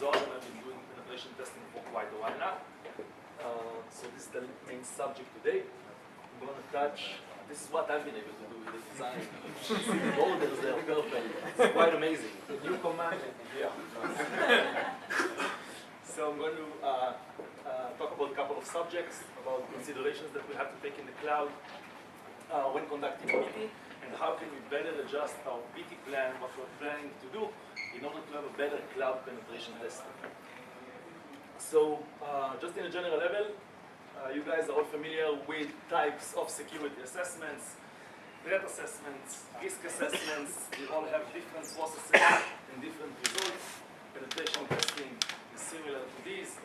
Zohar, and I've been doing penetration testing for quite a while now. So this is the main subject today. I'm going to touch, this is what I've been able to do with the design. See the borders there, perfect. It's quite amazing. New command. Yeah. So I'm going to talk about a couple of subjects, about considerations that we have to take in the cloud when conducting PT, and how can we better adjust our PT plan, what we're planning to do, in order to have a better cloud penetration testing. So, just in a general level, you guys are all familiar with types of security assessments, threat assessments, risk assessments. They all have different processes and different results. Penetration testing is similar to these.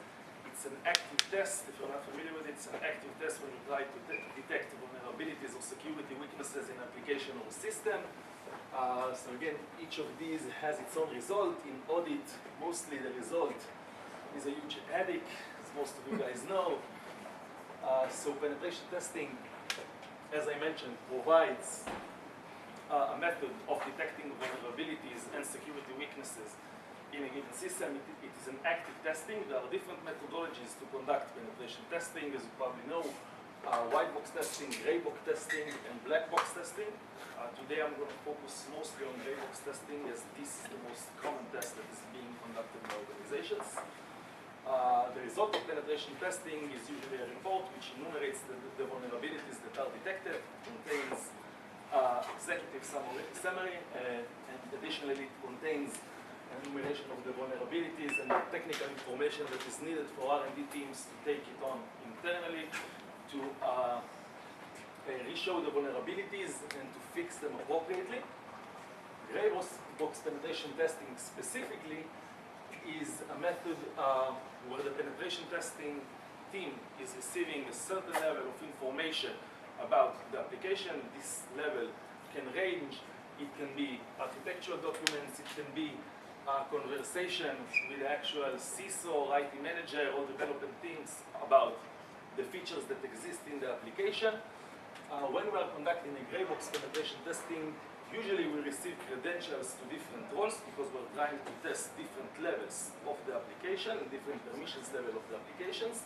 It's an active test. If you're not familiar with it, it's an active test when you try to detect vulnerabilities or security weaknesses in an application or a system. So again, each of these has its own result. In audit, mostly the result is a huge headache, as most of you guys know. So penetration testing, as I mentioned, provides a method of detecting vulnerabilities and security weaknesses in a given system. It is an active testing. There are different methodologies to conduct penetration testing, as you probably know. Whitebox testing, Graybox testing, and Blackbox testing. Today I'm going to focus mostly on Graybox testing, as this is the most common test that is being conducted by organizations. The result of penetration testing is usually a report which enumerates the vulnerabilities that are detected, contains executive summary, and additionally it contains enumeration of the vulnerabilities and the technical information that is needed for R&D teams to take it on internally, to re-show the vulnerabilities and to fix them appropriately. Graybox penetration testing specifically is a method where the penetration testing team is receiving a certain level of information about the application. This level can range. It can be architectural documents. It can be conversations with the actual CISO, IT manager, or development teams about the features that exist in the application. When we are conducting a Graybox penetration testing, usually we receive credentials to different roles because we're trying to test different levels of the application and different permissions level of the applications.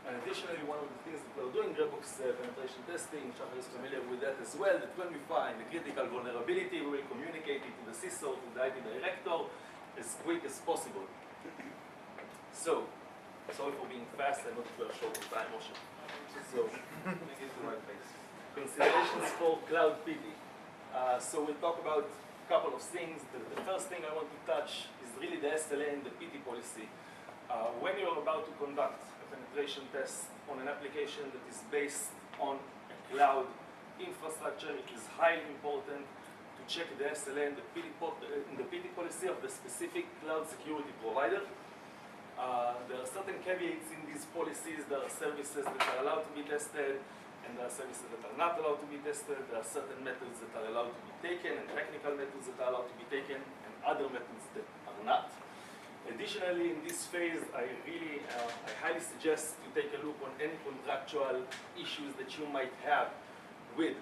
And additionally, one of the things that we're doing in Graybox penetration testing, Shachar is familiar with that as well, that when we find a critical vulnerability, we will communicate it to the CISO, to the IT director, as quick as possible. So, sorry for being fast, I know that we're short of time, Moshe. So, make it the right place. Considerations for cloud PD. So we'll talk about a couple of things. The first thing I want to touch is really the SLA and the PD policy. When you're about to conduct a penetration test on an application that is based on a cloud infrastructure, it is highly important to check the SLA and the PD policy of the specific cloud security provider. There are certain caveats in these policies. There are services that are allowed to be tested, and there are services that are not allowed to be tested. There are certain methods that are allowed to be taken, and technical methods that are allowed to be taken, and other methods that are not. Additionally, in this phase, I highly suggest to take a look on any contractual issues that you might have with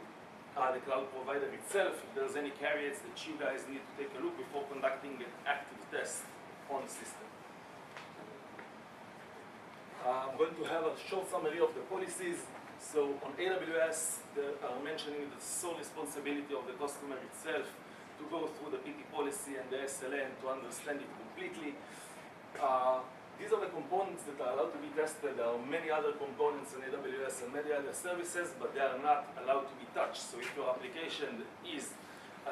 the cloud provider itself. If there's any caveats that you guys need to take a look before conducting an active test on the system. I'm going to have a short summary of the policies. So on AWS, they are mentioning the sole responsibility of the customer itself to go through the PT policy and the SLA and to understand it completely. These are the components that are allowed to be tested. There are many other components in AWS and many other services, but they are not allowed to be touched. So if your application is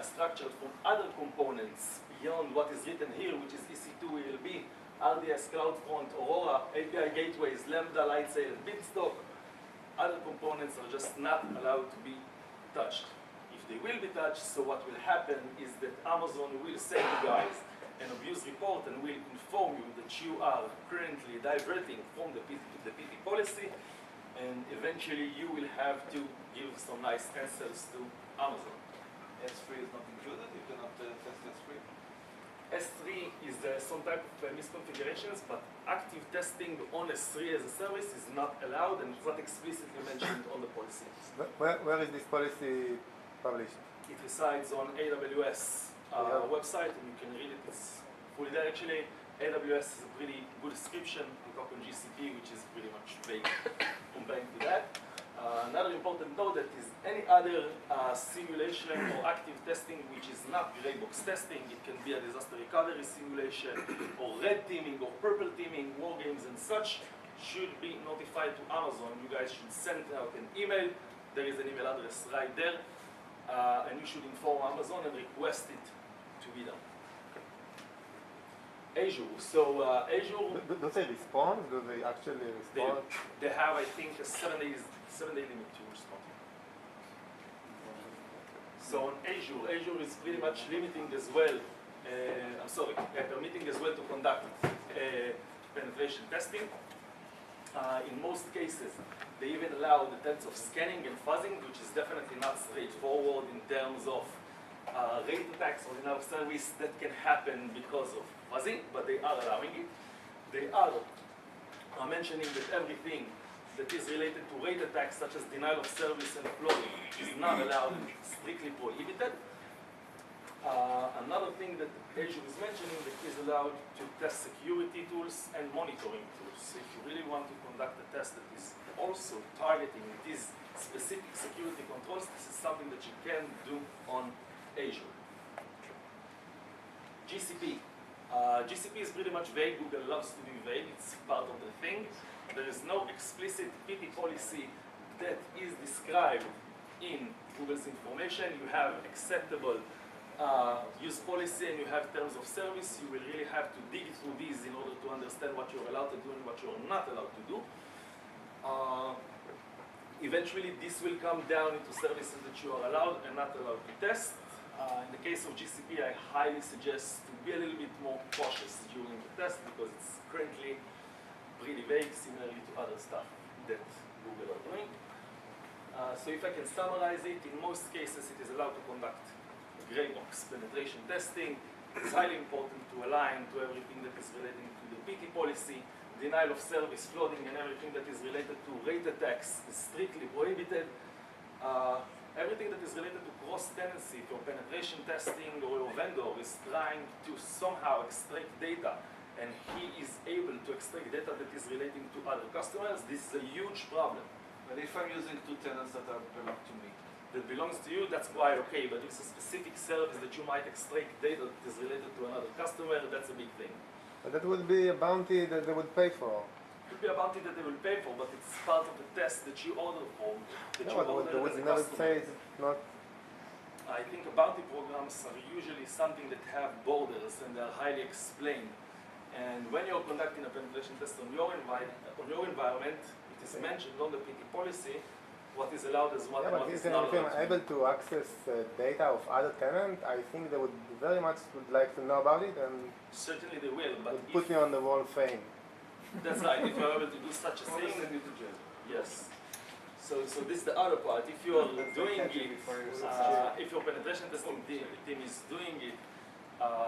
structured from other components beyond what is written here, which is EC2, ELB, RDS, CloudFront, Aurora, API gateways, Lambda, Lightsail, and Beanstalk, other components are just not allowed to be touched. If they will be touched, so what will happen is that Amazon will send you guys an abuse report and will inform you that you are currently diverting from the PT policy, and eventually you will have to give some nice answers to Amazon. S3 is not included? You cannot test S3? S3 is some type of misconfigurations, but active testing on S3 as a service is not allowed, and it's not explicitly mentioned on the policy. Where is this policy published? It resides on AWS website, and you can read it. It's fully there. Actually, AWS is a pretty good description. We talk on GCP, which is pretty much vague comparing to that. Another important note that is any other simulation or active testing which is not Graybox testing, it can be a disaster recovery simulation or red teaming or purple teaming, war games and such, should be notified to Amazon. You guys should send out an email. There is an email address right there. And you should inform Amazon and request it to be done. Azure. So Azure. Do they respond? Do they actually respond? They have, I think, a 7 day limit to respond. So on Azure is pretty much limiting as well. Permitting as well to conduct penetration testing. In most cases, they even allow the attempts of scanning and fuzzing, which is definitely not straightforward in terms of rate attacks or denial of service that can happen because of fuzzing, but they are allowing it. They are mentioning that everything that is related to rate attacks, such as denial of service and flooding, is not allowed, strictly prohibited. Another thing that Azure is mentioning that is allowed to test security tools and monitoring tools. So if you really want to conduct a test that is also targeting these specific security controls, this is something that you can do on Azure. GCP. GCP is pretty much vague. Google loves to be vague. It's part of the thing. There is no explicit PT policy that is described in Google's information. You have acceptable use policy and you have terms of service. You will really have to dig through these in order to understand what you're allowed to do and what you're not allowed to do. Eventually, this will come down into services that you are allowed and not allowed to test. In the case of GCP, I highly suggest to be a little bit more cautious during the test because it's currently pretty vague, similarly to other stuff that Google are doing. So if I can summarize it, in most cases it is allowed to conduct Graybox penetration testing. It's highly important to align to everything that is relating to the PT policy. Denial of service, flooding, and everything that is related to rate attacks is strictly prohibited. Everything that is related to cross-tenancy, for penetration testing, or your vendor is trying to somehow extract data, and he is able to extract data that is relating to other customers, this is a huge problem. But if I'm using two tenants that belong to me, that belongs to you, that's quite okay, but if it's a specific service that you might extract data that is related to another customer, that's a big thing. But that would be a bounty that they would pay for. It could be a bounty that they will pay for, but it's part of the test that you order for. That No, you but order they as would a never customer. say it's not. I think bounty programs are usually something that have borders and they are highly explained. And when you're conducting a penetration test on your environment, it is mentioned on the PT policy what is allowed as what, Yeah, but what is if not you're allowed. able to access data of other tenants, I think they would very much would like to know about it and Certainly they will, but would if, put me on the wall of fame. that's right, if you're able to do such a I want to thing, send you to jail. yes. So this is the other part. If you are doing catch you it, before you succeed. if your penetration testing team is doing it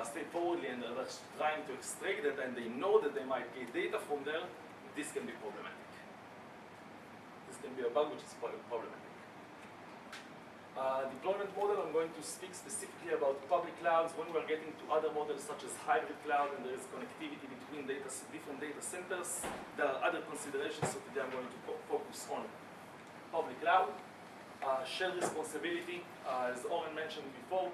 straightforwardly and they're just trying to extract data and they know that they might get data from there, this can be problematic. This can be a bug which is problematic. Deployment model, I'm going to speak specifically about public clouds. When we're getting to other models such as hybrid cloud and there is connectivity between different data centers, there are other considerations, so today I'm going to focus on public cloud. Shared responsibility, as Oren mentioned before,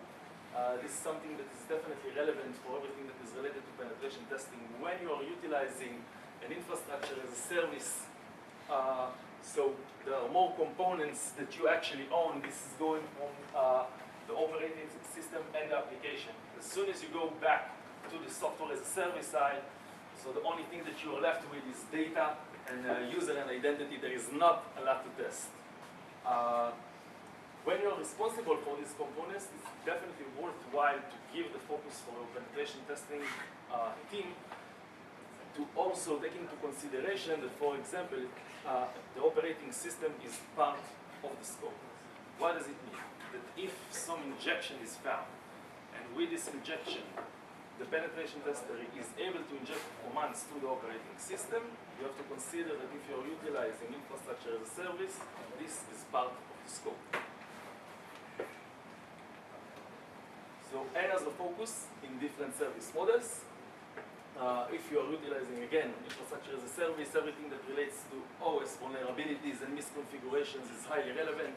this is something that is definitely relevant for everything that is related to penetration testing. When you are utilizing an infrastructure as a service, so there are more components that you actually own. This is going from the operating system and the application. As soon as you go back to the software as a service side, so the only thing that you are left with is data and user and identity. There is not a lot to test. When you're responsible for these components, it's definitely worthwhile to give the focus for your penetration testing team to also take into consideration that, for example, the operating system is part of the scope. What does it mean? That if some injection is found, and with this injection, the penetration tester is able to inject commands through the operating system, you have to consider that if you're utilizing infrastructure as a service, this is part of the scope. So areas of focus in different service models. if you are utilizing, again, infrastructure as a service, everything that relates to OS vulnerabilities and misconfigurations is highly relevant.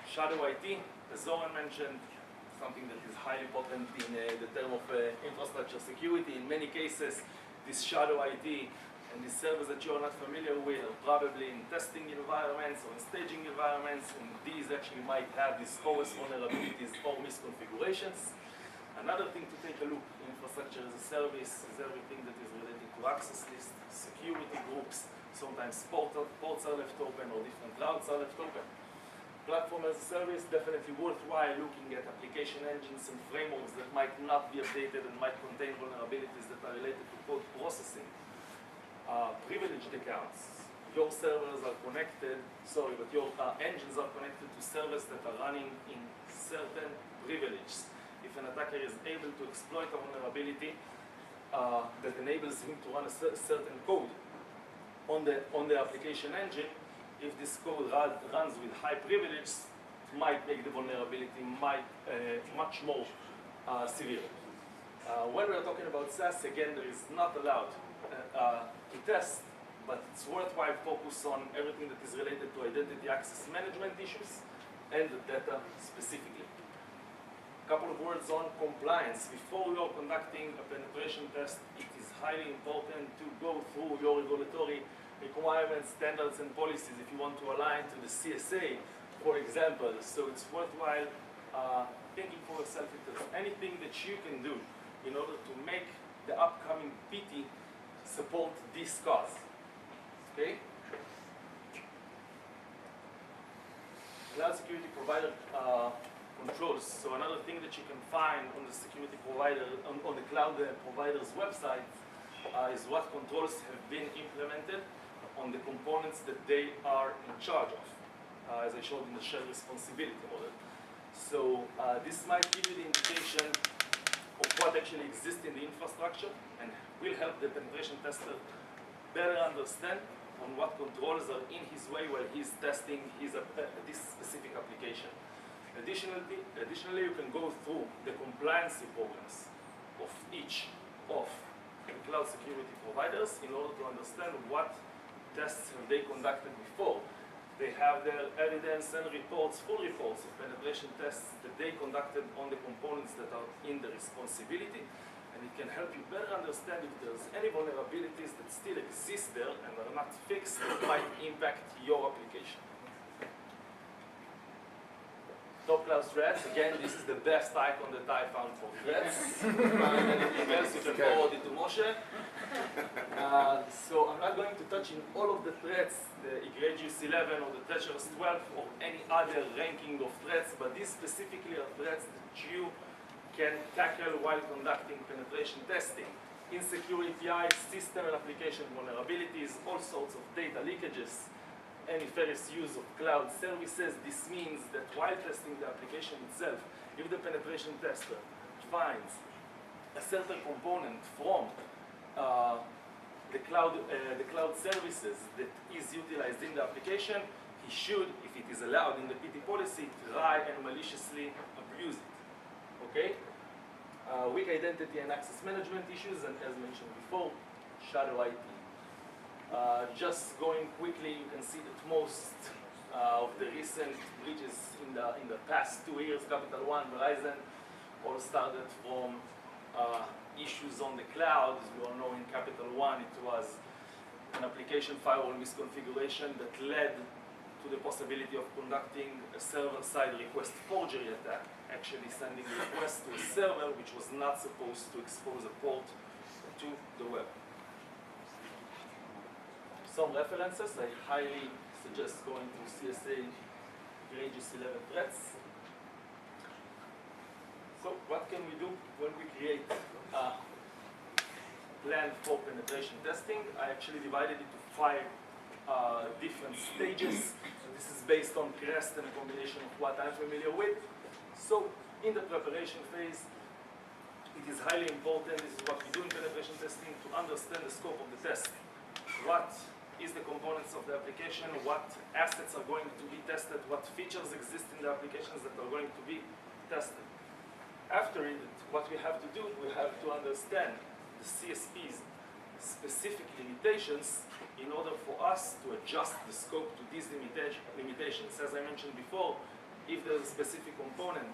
Shadow IT, as Zoran mentioned, something that is highly potent in the term of infrastructure security. In many cases, this shadow IT and these servers that you are not familiar with are probably in testing environments or in staging environments, and these actually might have these OS vulnerabilities or misconfigurations. Another thing to take a look in infrastructure as a service is everything that is related to access lists, security groups, sometimes ports are left open or different routes are left open. Platform as a service, definitely worthwhile looking at application engines and frameworks that might not be updated and might contain vulnerabilities that are related to code processing. Privileged accounts. Your servers are connected, but your engines are connected to servers that are running in certain privileges. If an attacker is able to exploit a vulnerability that enables him to run a certain code on the application engine, if this code runs with high privilege, might make the vulnerability much more severe. When we are talking about SaaS, again, there is not allowed to test, but it's worthwhile focus on everything that is related to identity access management issues and the data specifically. A couple of words on compliance. Before you are conducting a penetration test, it is highly important to go through your regulatory requirements, standards, and policies if you want to align to the CSA, for example. So it's worthwhile thinking for yourself if there's anything that you can do in order to make the upcoming PT support this cause. Okay? Cloud security provider controls. So another thing that you can find on the security provider, on the cloud provider's website is what controls have been implemented on the components that they are in charge of, as I showed in the shared responsibility model. So this might give you the indication of what actually exists in the infrastructure and will help the penetration tester better understand on what controls are in his way while he's testing this specific application. Additionally, you can go through the compliancy programs of each of the cloud security providers in order to understand what tests have they conducted before. They have their evidence and reports, full reports of penetration tests that they conducted on the components that are in the responsibility, and it can help you better understand if there's any vulnerabilities that still exist there and are not fixed that might impact your application. Top cloud threats, again, this is the best icon that I found for threats. Anything else you can forward it to Moshe. So I'm not going to touch in all of the threats, the egregious 11 or the treacherous 12 or any other ranking of threats, but these specifically are threats that you can tackle while conducting penetration testing. Insecure APIs, system and application vulnerabilities, all sorts of data leakages, and nefarious use of cloud services. This means that while testing the application itself, if the penetration tester finds a certain component from the cloud services that is utilized in the application, he should, if it is allowed in the PT policy, try and maliciously abuse it. Okay? Weak identity and access management issues, and as mentioned before, shadow IT. Just going quickly, you can see that most of the recent breaches in the past 2 years, Capital One, Verizon, all started from issues on the cloud. As we all know, in Capital One, it was an application firewall misconfiguration that led to the possibility of conducting a server-side request forgery attack, actually sending a request to a server which was not supposed to expose a port to the web. Some references, I highly suggest going to CSA egregious 11 threats. So what can we do when we create a plan for penetration testing? I actually divided it to 5 different stages. This is based on CREST and a combination of what I'm familiar with. So in the preparation phase, it is highly important, this is what we do in penetration testing, to understand the scope of the test. What is the components of the application, what assets are going to be tested, what features exist in the applications that are going to be tested. After it, what we have to do, we have to understand the the CSP's specific limitations in order for us to adjust the scope to these limitations. As I mentioned before, if there's a specific component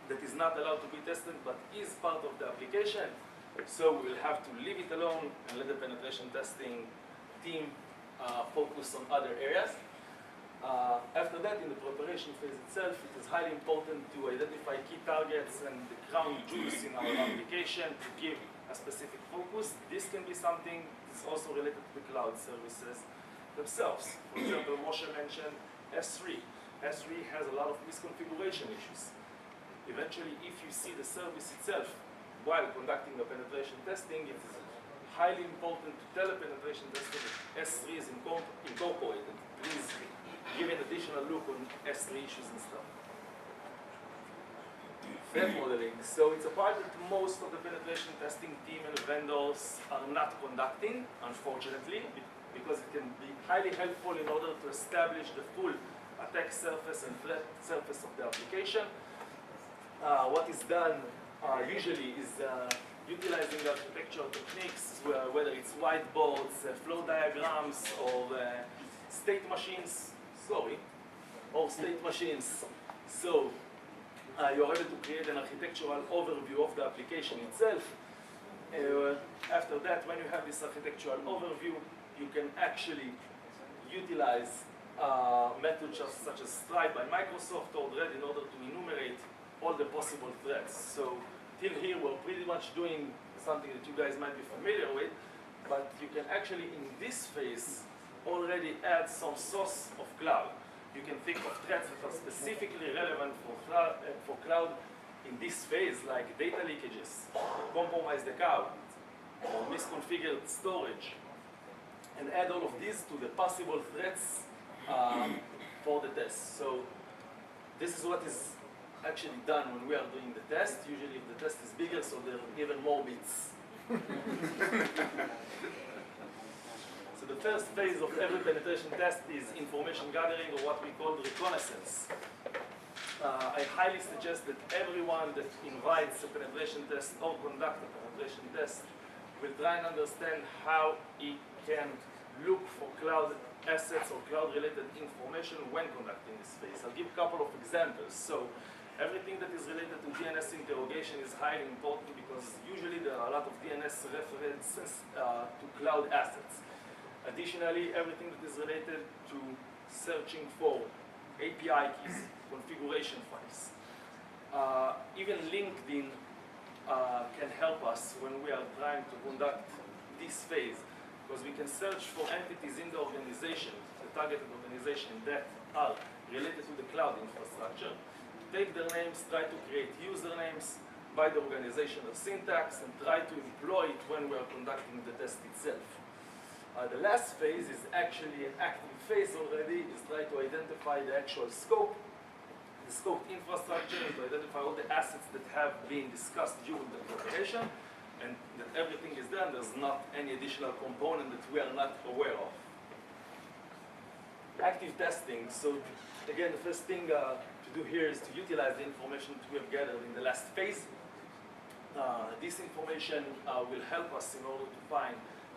that is not allowed to be tested but is part of the application, so we'll have to leave it alone and let the penetration testing team focus on other areas. After that, in the preparation phase itself, it is highly important to identify key targets and the crown jewels in our application to give a specific focus. This can be something that's also related to the cloud services themselves. For example, Moshe mentioned S3. S3 has a lot of misconfiguration issues. Eventually, if you see the service itself while conducting the penetration testing, it is highly important to tell a penetration tester that S3 is incorporated. Please give an additional look on S3 issues and stuff. Threat modeling. So it's a part that most of the penetration testing team and vendors are not conducting, unfortunately, because it can be highly helpful in order to establish the full attack surface and threat surface of the application. What is done usually is utilizing architectural techniques, whether it's whiteboards, flow diagrams, or state machines. Or state machines. So you're able to create an architectural overview of the application itself. After that, when you have this architectural overview, you can actually utilize methods such as Stripe by Microsoft or Red in order to enumerate all the possible threats. So till here, we're pretty much doing something that you guys might be familiar with, but you can actually, in this phase, already add some source of cloud. You can think of threats that are specifically relevant for cloud in this phase, like data leakages, compromised account, or misconfigured storage, and add all of these to the possible threats for the test. So this is what is actually done when we are doing the test. Usually if the test is bigger, so there are even more bits. So the first phase of every penetration test is information gathering, or what we call reconnaissance. I highly suggest that everyone that invites a penetration test or conduct a penetration test will try and understand how he can look for cloud assets or cloud-related information when conducting this phase. I'll give a couple of examples. So everything that is related to DNS interrogation is highly important because usually there are a lot of DNS references to cloud assets. Additionally, everything that is related to searching for API keys, configuration files. Even LinkedIn can help us when we are trying to conduct this phase, because we can search for entities in the organization, the targeted organization, that are related to the cloud infrastructure, take their names, try to create usernames by the organizational syntax, and try to employ it when we are conducting the test itself. The last phase is actually an active phase already, is try to identify the actual scope, the scoped infrastructure, and to identify all the assets that have been discussed during the preparation, and that everything is done. There's not any additional component that we are not aware of. Active testing. So again, the first thing to do here is to utilize the information that we have gathered in the last phase. This information will help us in order to find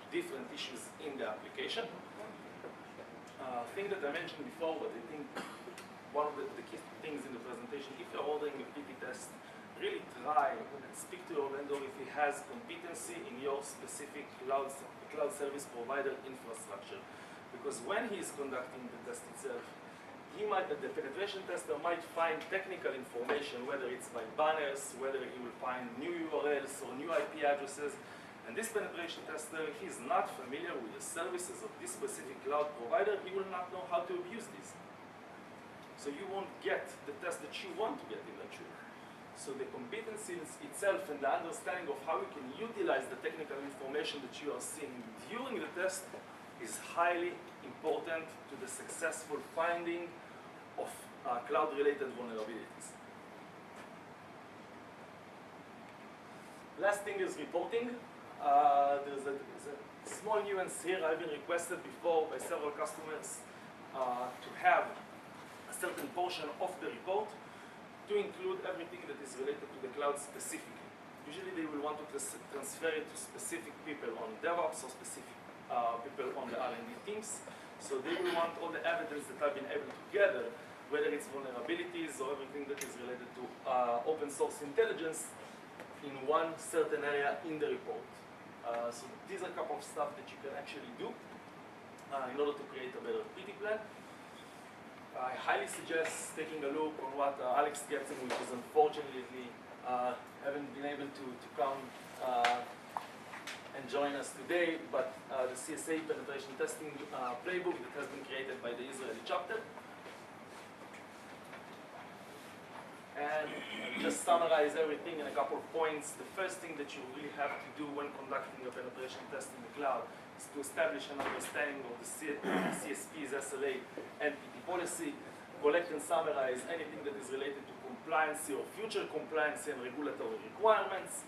different issues in the application. Thing that I mentioned before, but I think one of the key things in the presentation, if you're ordering a PT test, really try and speak to your vendor if he has competency in your specific cloud service provider infrastructure. Because when he is conducting the test itself, the penetration tester might find technical information, whether it's by banners, whether he will find new URLs or new IP addresses. And this penetration tester, if he's not familiar with the services of this specific cloud provider, he will not know how to abuse this. So you won't get the test that you want to get eventually. So the competency itself and the understanding of how you can utilize the technical information that you are seeing during the test is highly important to the successful finding of cloud-related vulnerabilities. Last thing is reporting. There's a small nuance here. I've been requested before by several customers to have a certain portion of the report to include everything that is related to the cloud specifically. Usually they will want to transfer it to specific people on DevOps or specific people on the R&D teams. So they will want all the evidence that I've been able to gather, whether it's vulnerabilities or everything that is related to open source intelligence in one certain area in the report. So these are a couple of stuff that you can actually do in order to create a better PD plan. I highly suggest taking a look on what Alex gets in, which is unfortunately haven't been able to come and join us today, but the CSA penetration testing playbook that has been created by the Israeli chapter. And just summarize everything in a couple of points. The first thing that you really have to do when conducting a penetration test in the cloud is to establish an understanding of the CSP's SLA and PT policy, collect and summarize anything that is related to compliancy or future compliancy and regulatory requirements.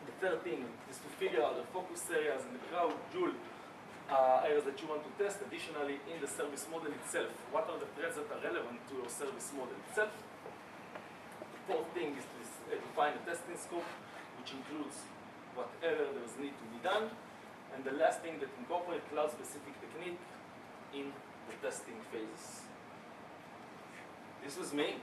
The third thing is to figure out the focus areas and the crowd jewel areas that you want to test. Additionally, in the service model itself, what are the threats that are relevant to your service model itself? The fourth thing is to define a testing scope, which includes whatever there is need to be done. And the last thing, that incorporate cloud-specific technique in the testing phases. This was me.